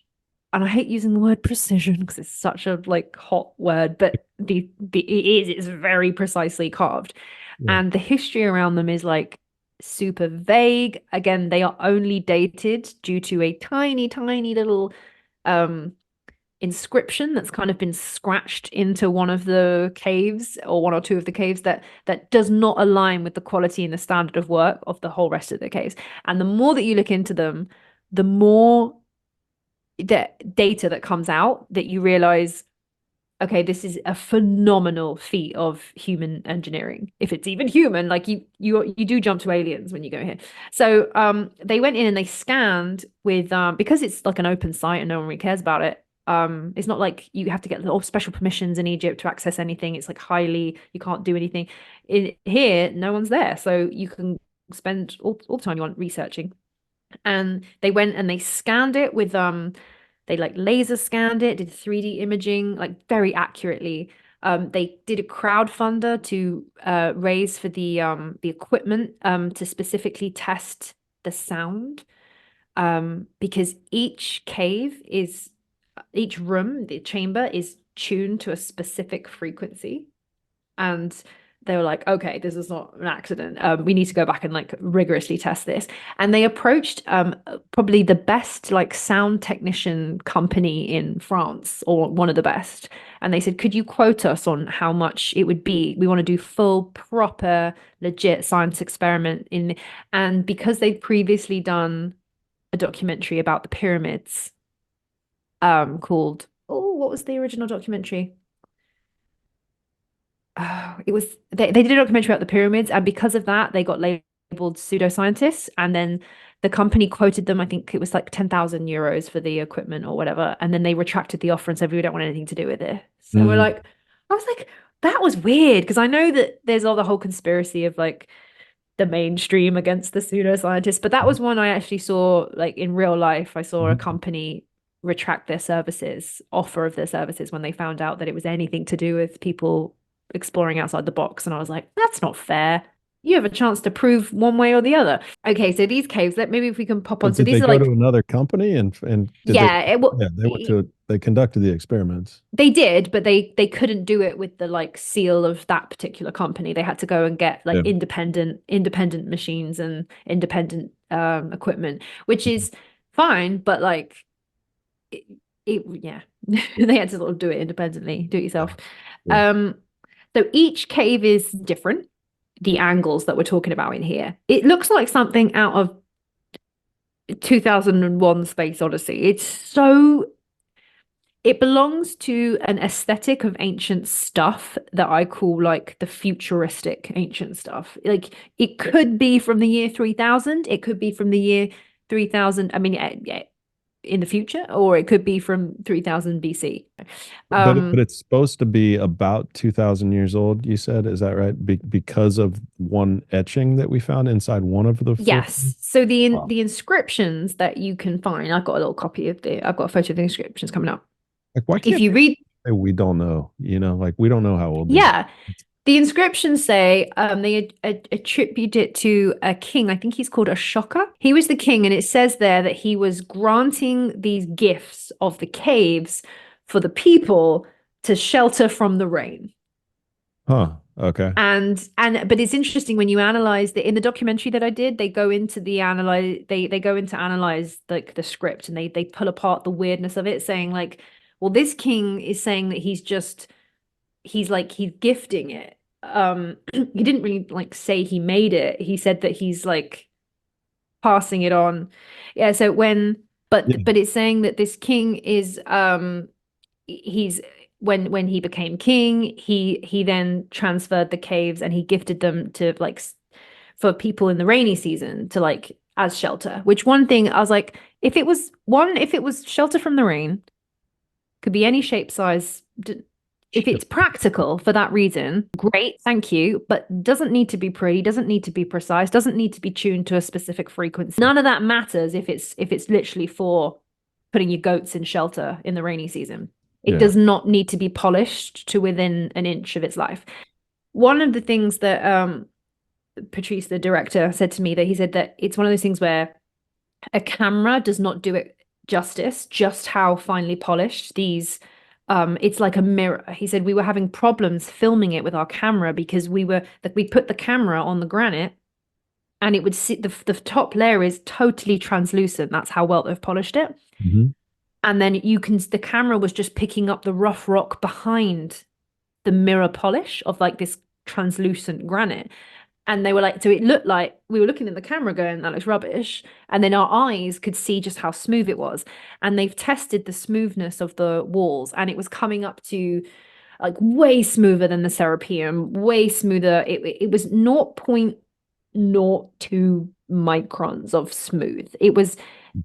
and I hate using the word precision because it's such a like hot word, but it's very precisely carved. Yeah. And the history around them is like super vague. Again, they are only dated due to a tiny, tiny little um inscription that's kind of been scratched into one of the caves or one or two of the caves that does not align with the quality and the standard of work of the whole rest of the caves. And the more that you look into them, the more the data that comes out that you realize, okay, this is a phenomenal feat of human engineering. If it's even human, like you do jump to aliens when you go here. So they went in and they scanned with because it's like an open site and no one really cares about it. It's not like you have to get all special permissions in Egypt to access anything. It's like highly, you can't do anything. In here, no one's there. So you can spend all the time you want researching. And they went and they scanned it with they like laser scanned it, did 3D imaging like very accurately. They did a crowdfunder to raise for the equipment to specifically test the sound, because each room, the chamber is tuned to a specific frequency, and they were like, okay, this is not an accident. We need to go back and like rigorously test this. And they approached probably the best like sound technician company in France, or one of the best. And they said, could you quote us on how much it would be? We want to do full, proper, legit science experiment in. And because they'd previously done a documentary about the pyramids, called, oh, what was the original documentary? It was they did a documentary about the pyramids, and because of that, they got labeled pseudoscientists. And then the company quoted them, I think it was like 10,000 euros for the equipment or whatever. And then they retracted the offer and said, we don't want anything to do with it. So we're Mm, like, I was like, that was weird because I know that there's all the whole conspiracy of like the mainstream against the pseudoscientists, but that was one I actually saw like in real life. I saw a mhm. company retract their services, offer of their services when they found out that it was anything to do with people exploring outside the box. And I was like, that's not fair. You have a chance to prove one way or the other. Okay, so these caves, let maybe if we can pop on. But So did they these are go to like, another company and did they? yeah, it will. Yeah, they went to. They conducted the experiments. They did, but they couldn't do it with the like seal of that particular company. They had to go and get like Yeah. independent machines and independent equipment, which is fine, but like it, it yeah, they had to sort of do it independently, do it Yeah. yourself. Yeah. Um, so each cave is different. The angles that we're talking about in here, it looks like something out of 2001 Space Odyssey. It's so it belongs to an aesthetic of ancient stuff that I call like the futuristic ancient stuff. Like it could be from the year 3000, it could be from the year 3000, I mean, yeah, in the future, or it could be from 3000 BC. But Um, it's supposed to be about 2,000 years old, you said, is that right? Because of one etching that we found inside one of the four. yes. So Wow. the inscriptions that you can find, I've got a little copy of I've got a photo of the inscriptions coming up. Like, why If can't you they read, say we don't know? Like we don't know how old these are. yeah, the inscriptions say they attribute it to a king. I think he's called Ashoka. He was the king, and it says there that he was granting these gifts of the caves for the people to shelter from the rain. Huh. Okay. And but it's interesting when you analyze in the documentary that I did, they go into the analyze they go into analyze like the script, and they pull apart the weirdness of it, saying like, well, this king is saying that he's gifting it. He didn't really like say he made it. He said that he's like passing it on. Yeah, so Yeah. but it's saying that this king is he's when he became king, he then transferred the caves and he gifted them to like for people in the rainy season to like as shelter. Which one thing I was like, if it was shelter from the rain, could be any shape, size. If Shit. it's practical for that reason, great, thank you. But doesn't need to be pretty, doesn't need to be precise, doesn't need to be tuned to a specific frequency. None of that matters if it's literally for putting your goats in shelter in the rainy season. It Yeah. does not need to be polished to within an inch of its life. One of the things that Patrice, the director, said to me that he said that it's one of those things where a camera does not do it justice, just how finely polished these it's like a mirror. He said we were having problems filming it with our camera because we put the camera on the granite and it would sit the top layer is totally translucent. That's how well they've polished it. Mhm. And then the camera was just picking up the rough rock behind the mirror polish of like this translucent granite. And they were like, so it looked like we were looking at the camera going, that looks rubbish. And then our eyes could see just how smooth it was. And they've tested the smoothness of the walls, and it was coming up to like way smoother than the Serapeum, way smoother. It was 0.02 microns of smooth. It was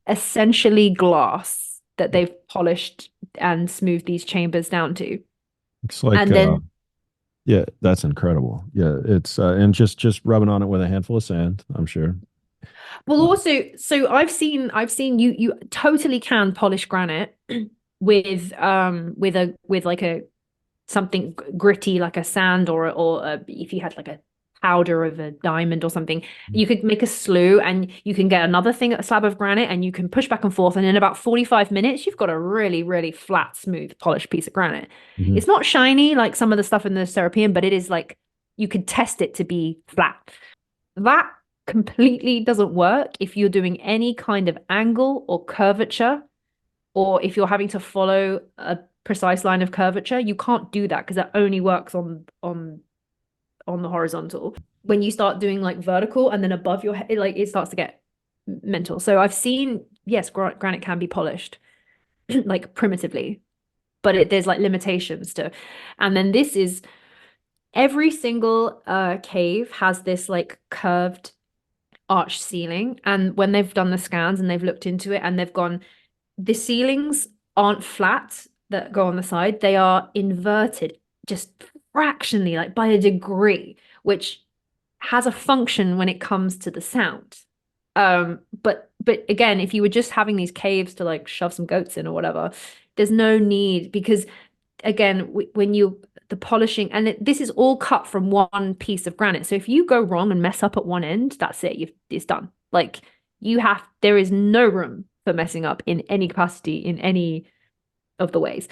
essentially glass that they've polished and smoothed these chambers down to. It's like And then yeah, that's incredible. Yeah, it's and just rubbing on it with a handful of sand, I'm sure. well, Uh, also, so I've seen you totally can polish granite with like a something gritty like a sand if you had like a powder of a diamond or something, you could make a slew and you can get another thing, a slab of granite, and you can push back and forth, and in about 45 minutes you've got a really, really flat, smooth, polished piece of granite. mhm. It's not shiny like some of the stuff in the Serapeum, but it is like you could test it to be flat. That completely doesn't work if you're doing any kind of angle or curvature, or if you're having to follow a precise line of curvature. You can't do that because it only works on the horizontal. When you start doing like vertical and then above your head, like it starts to get mental. So I've seen, yes, granite can be polished like primitively, but there's like limitations to. And then this is every single cave has this like curved arch ceiling. And when they've done the scans and they've looked into it and they've gone, the ceilings aren't flat that go on the side, they are inverted just fractionally, like by a degree, which has a function when it comes to the sound. But again, if you were just having these caves to like shove some goats in or whatever, there's no need because again, when you the polishing and this is all cut from one piece of granite. So if you go wrong and mess up at one end, that's it. It's done. Like there is no room for messing up in any capacity in any of the ways.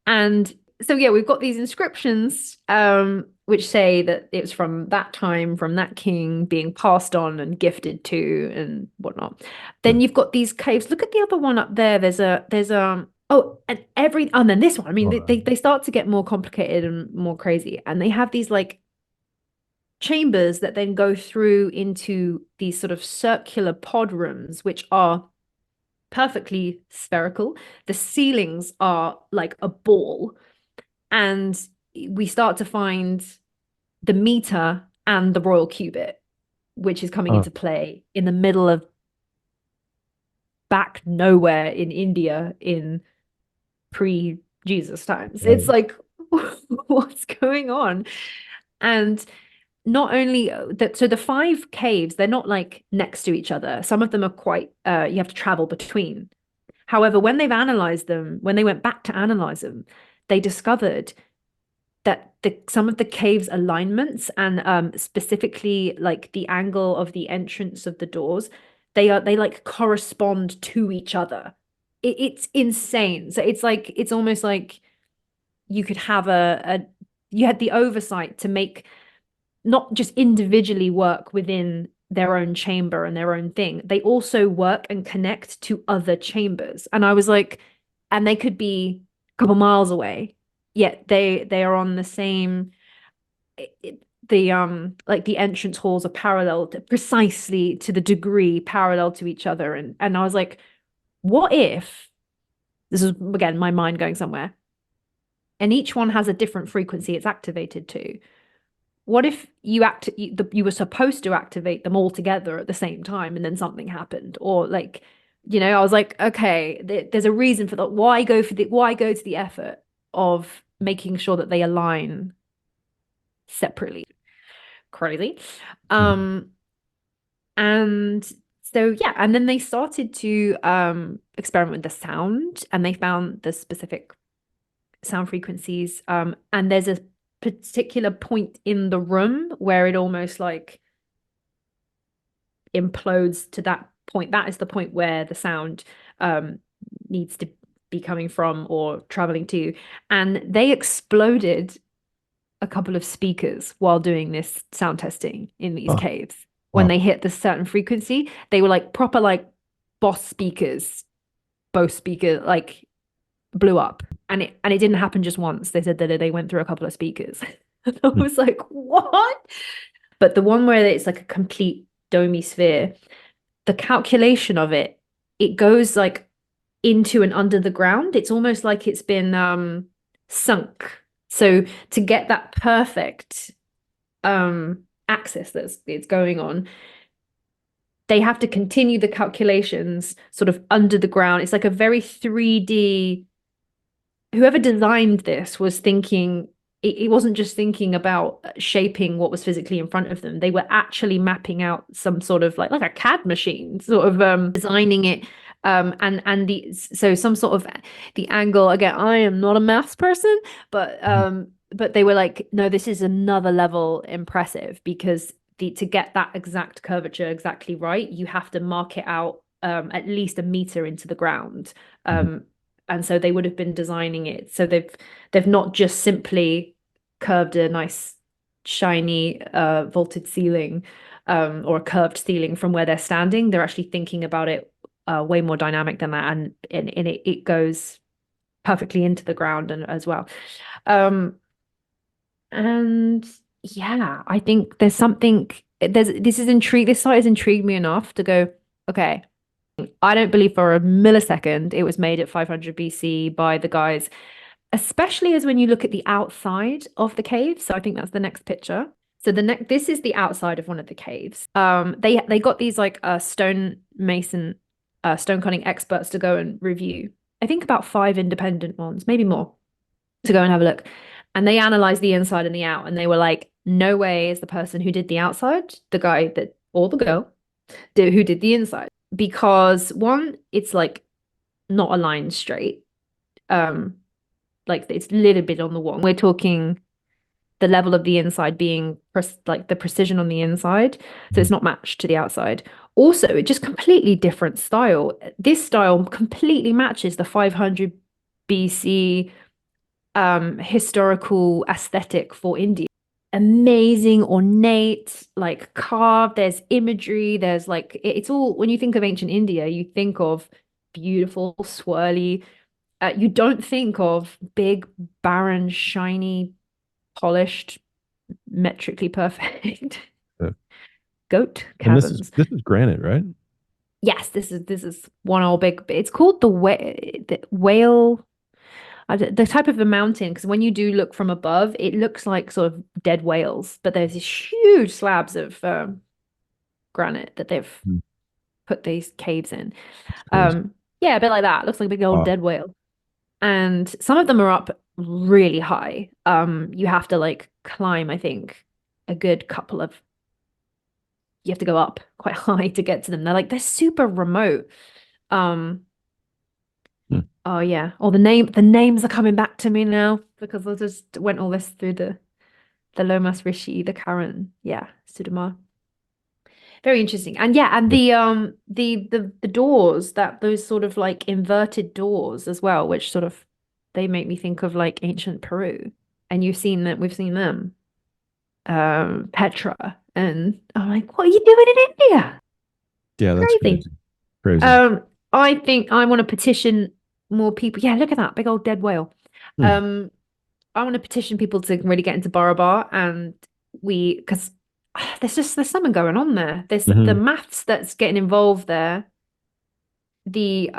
And so yeah, we've got these inscriptions which say that it was from that time, from that king being passed on and gifted to and whatnot. Then Sure. you've got these caves. Look at the other one up there. There's oh, and then this one. I mean, All they right. start to get more complicated and more crazy. And they have these like chambers that then go through into these sort of circular pod rooms, which are perfectly spherical. The ceilings are like a ball, and we start to find the meter and the royal cubit, which is coming Uh, into play in the middle of back nowhere in India in pre-Jesus times. It's right. like, what's going on? And not only that, so the five caves, they're not like next to each other. Some of them are quite, you have to travel between. However, when they've analyzed them, when they went back to analyze them, they discovered that some of the cave's alignments and specifically like the angle of the entrance of the doors, they like correspond to each other. It's insane. So it's almost like you could have you had the oversight to make not just individually work within their own chamber and their own thing. They also work and connect to other chambers. And I was like, and they could be a couple miles away, yet they are on the same the like the entrance halls are parallel to, precisely to the degree parallel to each other. And I was like, what if this is again my mind going somewhere, and each one has a different frequency it's activated to. What if you were supposed to activate them all together at the same time and then something happened? Or like, I was like, okay, there's a reason for that. Why go to the effort of making sure that they align separately? Crazy. Mhm. Um, and so yeah, and then they started to experiment with the sound and they found the specific sound frequencies. And there's a particular point in the room where it almost like implodes to that point. That is the point where the sound um, needs to be coming from or traveling to. And they exploded a couple of speakers while doing this sound testing in these Oh, caves. When wow. they hit the certain frequency, they were like proper like boss speakers, both speaker like blew up. And it didn't happen just once. They said that they went through a couple of speakers. I Hmm. was like, what? But the one where it's like a complete domey sphere, the calculation of it, it goes like into and under the ground. It's almost like it's been sunk. So to get that perfect axis that's it's going on, they have to continue the calculations sort of under the ground. It's like a very 3D. Whoever designed this was thinking, it wasn't just thinking about shaping what was physically in front of them. They were actually mapping out some sort of like a CAD machine, sort of designing it. And the so some sort of the angle again, I am not a maths person, but they were like, no, this is another level impressive because to get that exact curvature exactly right, you have to mark it out at least a meter into the ground. Mhm. And so they would have been designing it so they've not just simply curved a nice shiny vaulted ceiling or a curved ceiling from where they're standing. They're actually thinking about it way more dynamic than that, and it goes perfectly into the ground and as well. Um and yeah, I think there's something, this has intrigued me enough to go, Okay. I don't believe for a millisecond it was made at 500 BC by the guys, especially as when you look at the outside of the cave. So I think that's the next picture. So this is the outside of one of the caves. They got these like stone cutting experts to go and review. I think about five independent ones, maybe more, to go and have a look. And they analyzed the inside and the out, and they were like, no way is the person who did the outside the guy that or the girl who did the inside. Because one, it's like not aligned straight. Um, like it's a little bit on the wall. We're talking the level of the inside being like the precision on the inside, so it's Mhm. not matched to the outside. Also, it just completely different style. This style completely matches the 500 BC historical aesthetic for India. Amazing, ornate, like carved. There's imagery. There's like it's all when you think of ancient India, you think of beautiful, swirly. You don't think of big, barren, shiny, polished, metrically perfect Yeah. goat And this is caverns. this is granite, right? Yes, this is one old big. It's called the whale. The type of a mountain, because when you do look from above, it looks like sort of dead whales, but there's these huge slabs of granite that they've Mm. put these caves in. It's crazy. Yeah, a bit like that. Looks like a big old Wow. dead whale. And some of them are up really high. You have to like climb, I think, a good couple of you have to go up quite high to get to them. They're super remote. Um, Hmm. oh yeah. Oh, the names are coming back to me now because I just went all this through the Lomas Rishi, the Karen, yeah, Sudama. Very interesting. And yeah, and the doors, that those sort of like inverted doors as well, which sort of they make me think of like ancient Peru. And we've seen them. Petra. And I'm like, what are you doing in India? Yeah, that's Crazy. crazy. Crazy. Um, I think I want to petition more people. Yeah, look at that big old dead whale. Hmm. Um, I want to petition people to really get into Barabar and because there's something going on there. There's the Hmm. maths that's getting involved there, the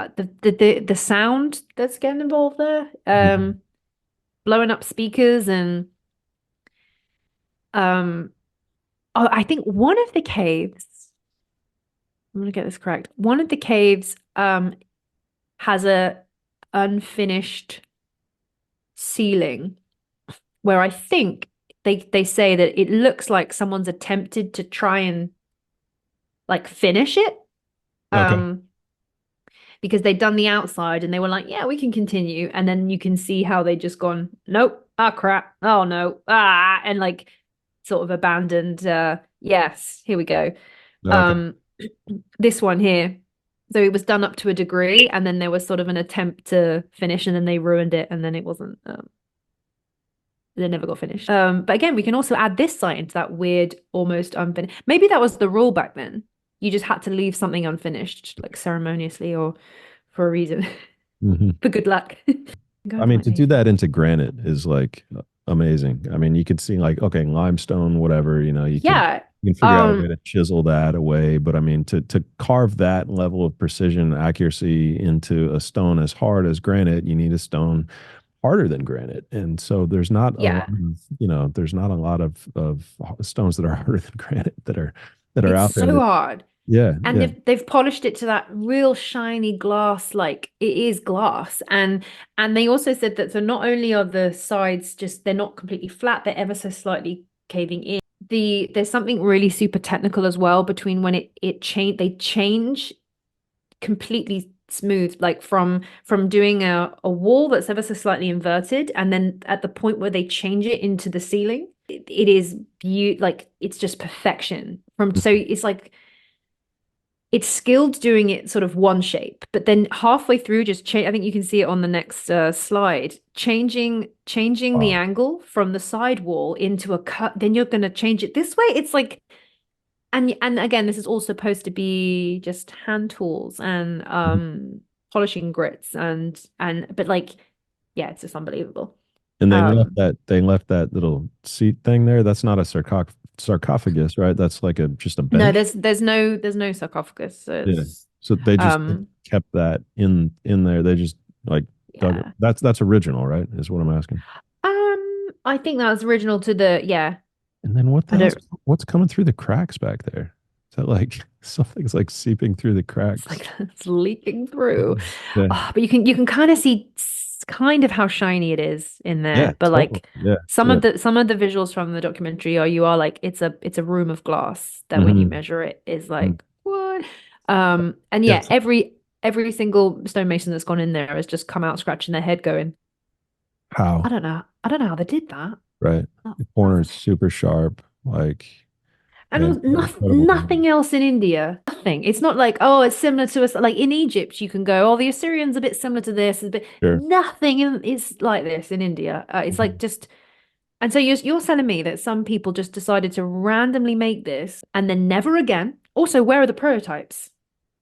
sound that's getting involved there, Hmm. blowing up speakers and um oh, I think one of the caves, I'm gonna get this correct. One of the caves has a unfinished ceiling where I think they say that it looks like someone's attempted to try and like finish it. Okay. Um, because they'd done the outside and they were like, yeah, we can continue. And then you can see how they just gone, nope, ah crap, oh no, and like sort of abandoned yes, here we go. Okay. Um this one here. So it was done up to a degree, and then there was sort of an attempt to finish, and then they ruined it, and then it wasn't they never got finished. But again, we can also add this site into that weird, almost unfinished. Maybe that was the rule back then. You just had to leave something unfinished, like ceremoniously or for a reason, Hmm. for good luck. I Going to mean, my to do nation. that into granite is like amazing. I mean, you could see like, okay, limestone, whatever, Yeah. you can figure out a way Um, to chisel that away. But I mean, to carve that level of precision, accuracy into a stone as hard as granite, you need a stone harder than granite. And so yeah. there's not a lot of stones that are harder than granite that are It's out there so that, hard. yeah, And yeah. they've polished it to that real shiny glass, like it is glass. And they also said that so not only are the sides just they're not completely flat, they're ever so slightly caving in. There's something really super technical as well between when they change completely smooth, like from doing a wall that's ever so slightly inverted, and then at the point where they change it into the ceiling, it is like it's just perfection. From so it's like it's skilled doing it sort of one shape, but then halfway through just change. I think you can see it on the next slide. Changing the Wow. angle from the side wall into a cut. Then you're going to change it this way. It's like, and again, this is all supposed to be just hand tools and polishing grits and but like, yeah, it's just unbelievable. And Um, they left that little seat thing there. That's not a sarcophagus, right? That's like a just a No, bench. there's no sarcophagus. So Yeah. it's So they just um kept that in there. They just like dug it. yeah. That's original, right? Is what I'm asking. I think that was original to the yeah. And then what the I hell's don't what's coming through the cracks back there? Is that like something's like seeping through the it's cracks? like it's leaking through. Yeah. Oh, but you can kind of see kind of how shiny it is in Yeah, there. But totally. like Yeah. Yeah. some of the visuals from the documentary are you are like it's a room of glass that when you Hmm. measure it is like what? And yeah, Yes. every single stonemason that's gone in there has just come out scratching their head going, How? I don't know how they did that. Right. The corner That's is super sharp. Like, And yeah, incredible. nothing else in India. Nothing. It's not like, oh, it's similar to us. Like in Egypt, you can go, oh, the Assyrians a bit similar to this, but Sure. nothing is like this in India. It's like Mhm. just, and so you're telling me that some people just decided to randomly make this and then never again. Also, where are the prototypes?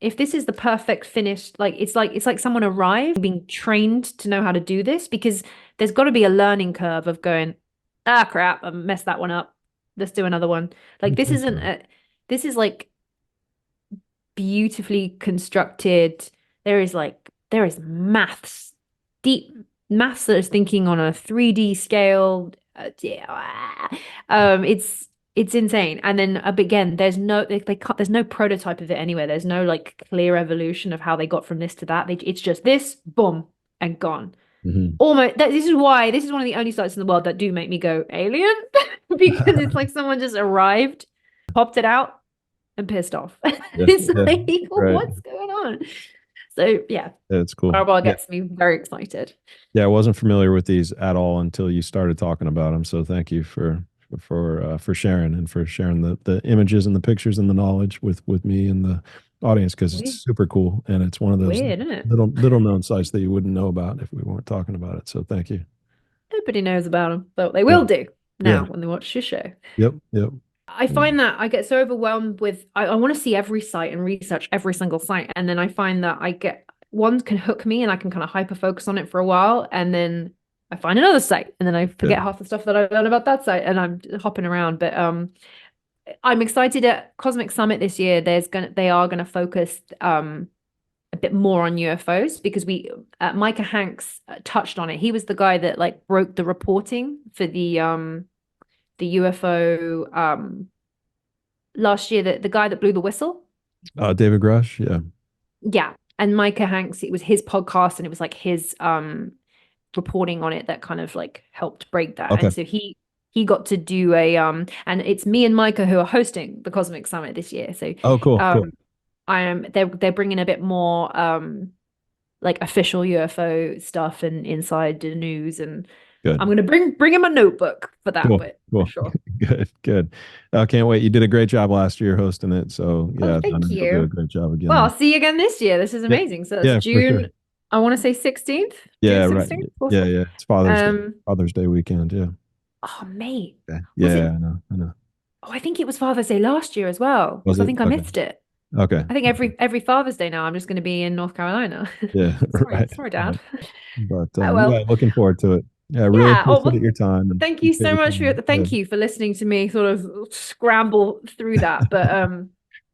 If this is the perfect finished, like it's like someone arrived being trained to know how to do this because there's got to be a learning curve of going, ah, crap, I messed that one up. Let's do another one. Like I this think isn't so. a, this is like beautifully constructed. There is maths, deep maths that is thinking on a 3D scale. Yeah. It's insane. And then again, they can't, there's no prototype of it anywhere. There's no like clear evolution of how they got from this to that. It's just this, boom, and gone. Mhm. Almost this is why this is one of the only sites in the world that do make me go alien because it's like someone just arrived, popped it out, and pissed off. Yeah. It's Yeah. like, Right. what's going on? So yeah, Yeah, it's cool. Barabar Yeah. gets me very excited. Yeah, I wasn't familiar with these at all until you started talking about them. So thank you for sharing and for sharing the images and the pictures and the knowledge with me and the audience because it's Weird, super cool and it's one of those weird, isn't it? little known sites that you wouldn't know about if we weren't talking about it. So thank you. Nobody knows about them, but they Yeah. will do Yeah. now when they watch your show. Yep. Yep. I find that I get so overwhelmed with I want to see every site and research every single site. And then I find that I get one can hook me and I can kind of hyper focus on it for a while. And then I find another site and then I Yeah. forget half the stuff that I learned about that site and I'm hopping around. But I'm excited at Cosmic Summit this year. They are gonna focus a bit more on UFOs because we Micah Hanks touched on it. He was the guy that like broke the reporting for the UFO last year, the guy that blew the whistle. David Grush. Yeah. Yeah. And Micah Hanks, it was his podcast and it was like his reporting on it that kind of like helped break that. Okay. And so he got to do a and it's me and Micah who are hosting the Cosmic Summit this year. So Oh, cool. Cool. I am they're bringing a bit more like official UFO stuff and inside the news and I'm Good. gonna bring him a notebook for that Cool. bit for Cool. sure. Good. Good. I can't wait. You did a great job last year hosting it. So Oh, yeah, I know thank you'll do a you. great job again Well, this. I'll see you again this year. This is Yeah. amazing. So that's Yeah, for sure. June, I want to say 16th, June Yeah, right. 16th Yeah, also. yeah. It's Father's Day. Um, Father's Day weekend. Yeah. oh mate, Yeah. was Yeah, it? I know. I know. Oh, I think it was Father's Day last year as well. Was So I it? think I Okay. missed it. Okay. I think every Father's Day now I'm just going to be in North Carolina. Yeah, right. Sorry, Right. Dad. But Oh yeah, well. looking forward to it. Yeah, I really Yeah. Oh, appreciate your time and thank you appreciate so your much for time. Yeah. thank you for listening to me sort of scramble through that. But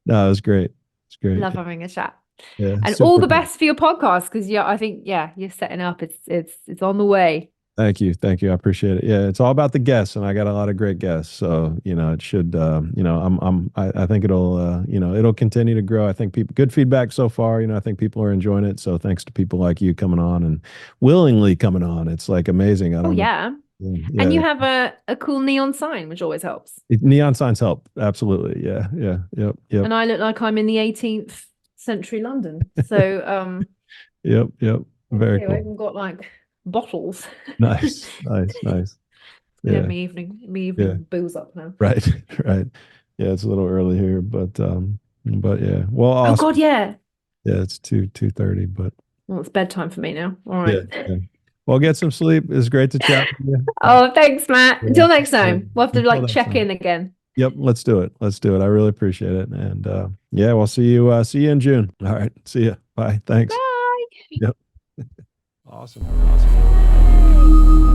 No, it was great. It's great. love having a chat. Yeah, And all super the cool. best for your podcast because yeah, I think yeah, you're setting up. It's on the way. Thank you. Thank you. I appreciate it. Yeah, it's all about the guests, and I got a lot of great guests. So, it should, I think it'll, it'll continue to grow. I think people, good feedback so far. I think people are enjoying it. So, thanks to people like you coming on and willingly coming on. It's like amazing. I Oh don't know. yeah. And Yeah. you have a cool neon sign, which always helps. Neon signs help. Absolutely. Yeah. Yeah. Yep. Yep. And I look like I'm in the 18th century London. So Yep. Yep. Very okay, I cool. even got like bottles. Nice. Nice. Nice. Gonna Yeah. have my Yeah. evening booze up now. Right. Right. Yeah. It's a little early here, but yeah. Well, Oh awesome. God, yeah. Yeah. It's 2:30, but Well, it's bedtime for me now. All yeah. right. Yeah. Well, get some sleep. It's great to chat with you. Oh, thanks, Matt. Yeah. Until next Yeah. time. We'll have to Until like next check time. in again. Yep. Let's do it. Let's do it. I really appreciate it. And yeah, we'll see you in June. All right. See you. Bye. Thanks. Bye. Yep. Awesome. Awesome.